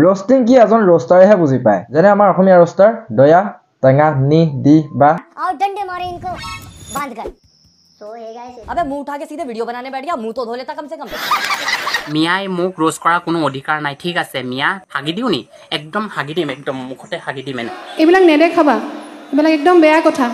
roasting की एजन रोस्टारेহে বুজি পায় যেনে আমাৰ অসমীয়া रोस्टार দয়া টেঙা নি দি বা आओ डंडे मारे इनको बांध कर सो हे गाइस अबे मुंह उठा के सीधे वीडियो बनाने बैठ गया मुंह तो धो लेता कम से कम মিয়াই মোক রোজ করা কোনো অধিকার নাই ঠিক আছে মিয়া হাগি দিও নি একদম হাগি দিম একদম মুখতে হাগি দিম এইবিলাক নেদেখাবা এইবিলাক একদম বেয়া কথা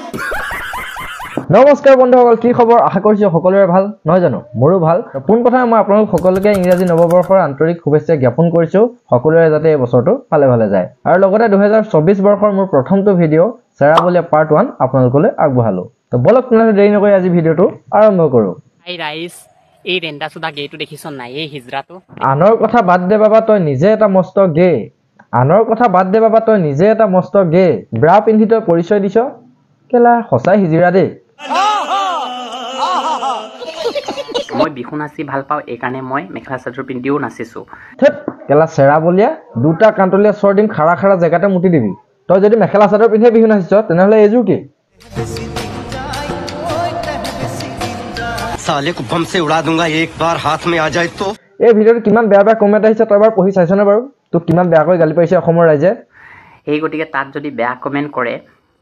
নমস্কাৰ বন্ধুসকল কি খবৰ আশা কৰিছো সকলোৰে ভাল নহয় জানো মোৰো ভাল পোন কথা মই আপোনালোক সকলোকে ইংৰাজী নৱবৰ্ষৰ আন্তৰিক শুভেচ্ছা জ্ঞাপন কৰিছো সকলোৰে যাতে এই বছৰটো ভালে ভালে যায় আৰু লগতে 2024 বৰ্ষৰ মোৰ প্ৰথমটো ভিডিও চেৰাবলিয়া পাৰ্ট 1 আপোনালোকলৈ আগবঢ়ালো তো বলক তেনেহলে দেৰি নকৰি আজি ভিডিওটো আৰম্ভ কৰো হাই ৰাইস এই ৰেন্দা সুদা গেটো দেখিছ নাই এই হিজৰাটো আনৰ কথা বাদ দে বাবা তই নিজে এটা মস্ত গে আনৰ কথা বাদ দে বাবা তই নিজে এটা মস্ত গে ব্ৰা পিন্ধি তই পৰিচয় দিছ কেলা হসাই হিজৰা দে মই বিহু নাচি ভাল পাওঁ এই কাৰণে মই মেখেলা চাদৰ পিন্ধিও নাচিছো থেত কেলা চেৰাবলিয়া দুটা কান্তলিয়া চৰ্ডিং খাৰা খাৰা জেগাতে মুটি দিবি তই যদি মেখেলা চাদৰ পিন্ধি বিহু নাচিছ তেনেহলে এজু কি साले को बम से उड़ा दूंगा एक बार हाथ में आ जाए तो এই ভিডিওত কিমান বেয়া বেয়া কমেন্ট আহিছে তই এবাৰ পঢ়ি চাইছনে বাৰু তোক কিমান বেয়াকৈ গালি পাইছে অসমৰ ৰাইজে এই গতিকে তাত যদি বেয়া কমেন্ট কৰে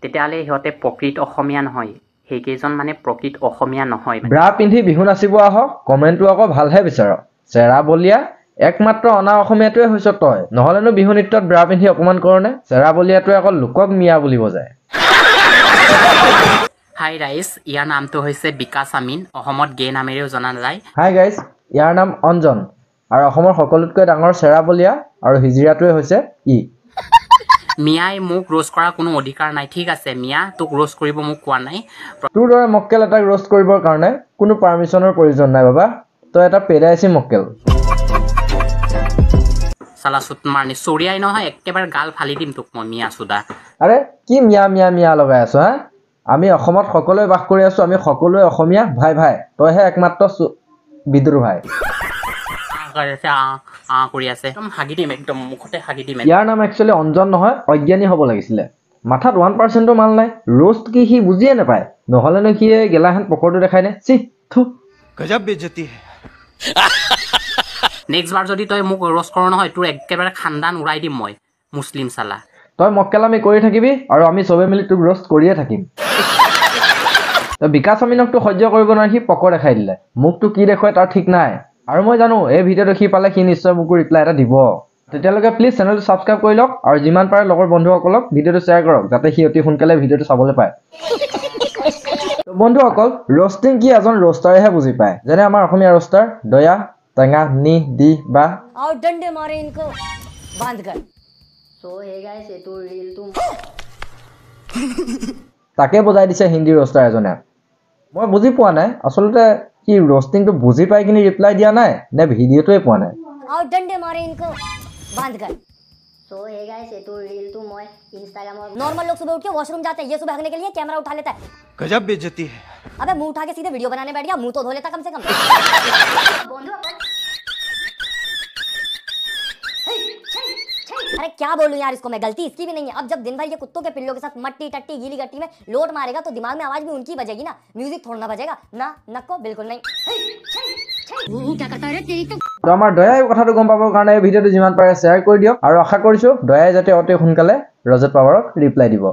তেতিয়ালে ইহঁতে প্ৰকৃত অসমীয়া নহয় সেই কেইজন মানে প্ৰকৃত অসমীয়া নহয় ব্ৰা পিন্ধি বিহু নাচিব আহ কমেন্টটো আকৌ ভালহে বিচাৰ চেৰাবলিয়া একমাত্ৰ অনা অসমীয়াটোৱে হৈছ তই নহলেনো বিহু নৃত্যত ব্ৰা পিন্ধি অপমান কৰনে চেৰাবলিয়াটোৱে আকৌ লোকক মিয়া বুলিব যায় হাই ৰাইস ইয়াৰ নামটো হৈছে বিকাশ আমিন অসমত গে নামেৰেও জনা যায় হাই গাইজ ইয়াৰ নাম অঞ্জন আৰু অসমৰ সকলোতকৈ ডাঙৰ চেৰাবলিয়া আৰু হিজিৰাটোৱে হৈছে ই মিয়াই মোক ৰোজ কৰা কোনো অধিকাৰ নাই ঠিক আছে মিয়া তোক ৰোজ কৰিব মোক কোৱা নাই তোৰ দৰে মক্কেল এটাক ৰোষ্ট কৰিবৰ কাৰণে কোনো পাৰমিশনৰ প্ৰয়োজন নাই বাবা তই এটা পেদাইছি মক্কেল সালা সুত মাৰনি চৰিয়াই নহয় একেবাৰে গাল ফালি দিম তোক মই মিয়া সুদা আৰে কি মিয়া মিয়া মিয়া লগাই আছো হা আমি অসমত সকলোৱে বাস কৰি আছো আমি সকলোৱে অসমীয়া ভাই ভাই তইহে একমাত্ৰ বিদ্ৰোহ ভাই কৰি আছে একদম হাগি দিম একদম মুখতে হাগি দিম ইয়াৰ নাম একচুৱেলি অঞ্জন নহয় অজ্ঞানী হ'ব লাগিছিলে মাথাত 1% মাল নাই ৰোষ্ট কি সি বুজিয়ে নাপায় নহলেনো সি গেলাহেন পকৰটো দেখাই নে চি থু गजब बेइज्जती है নেক্সট বাৰ যদি তই মোক ৰোজ কৰ নহয় তোৰ একেবাৰে খানদান উৰাই দিম মই মুছলিম সালা তই মক্কেলামি কৰি থাকিবি আৰু আমি চবে মিলি তোক ৰোষ্ট কৰিয়ে থাকিম তই বিকাশ আমিনকটো সহ্য কৰিব নোৱাৰি সি পকৰ দেখাই দিলে মোকটো কি দেখুৱাই তাৰ ঠিক নাই আৰু মই জানো এই ভিডিঅ'টো সি পালে সি নিশ্চয় মোক ৰিপ্লাই এটা দিব তেতিয়ালৈকে প্লিজ চেনেলটো সাবস্ক্ৰাইব কৰি লওক আৰু যিমান পাৰে লগৰ বন্ধুসকলক ভিডিঅ'টো শ্বেয়াৰ কৰক যাতে সি অতি সোনকালে ভিডিঅ'টো চাবলৈ পায় বন্ধুসকল ৰোষ্টিং কি এজন ৰোষ্টাৰেহে বুজি পায় যেনে আমাৰ অসমীয়া ৰোষ্টাৰ দয়া টেঙা নি দি বা आओ डंडे मारे इनको बांध कर सो हे गाइस ये तो रील तुम তাকে বজাই দিছে হিন্দী ৰোষ্টাৰ এজনে মই বুজি পোৱা নাই আচলতে কি ৰোষ্টিংটো বুজি পাই কিনি ৰিপ্লাই দিয়া নাই নে ভিডিঅ'টোৱে পোৱা নাই आओ डंडे मारे इनको बांध कर सो हे गाइस ये तो रील तुम मैं इंस्टाग्राम और नॉर्मल लोग सुबह उठ के वॉशरूम जाते हैं ये सुबह भागने के लिए कैमरा उठा लेता है गजब बेइज्जती है अबे मुंह उठा के सीधे वीडियो बनाने बैठ गया मुंह तो धो लेता कम से कम अरे क्या बोलूं यार इसको मैं गलती इसकी भी नहीं है अब जब दिन भर ये कुत्तों के पिल्लों के साथ मट्टी टट्टी गीली गट्टी में लोट मारेगा तो दिमाग में आवाज भी उनकी बजेगी ना म्यूजिक थोड़ा ना बजेगा ना नको बिल्कुल नहीं क्या करता है তো আমাৰ দয়াই কথাটো গম পাবৰ কাৰণে এই ভিডিঅ'টো যিমান পাৰে শ্বেয়াৰ কৰি দিয়ক আৰু আশা কৰিছো দয়াই যাতে অতি সোনকালে ৰজত পাৱাৰক ৰিপ্লাই দিব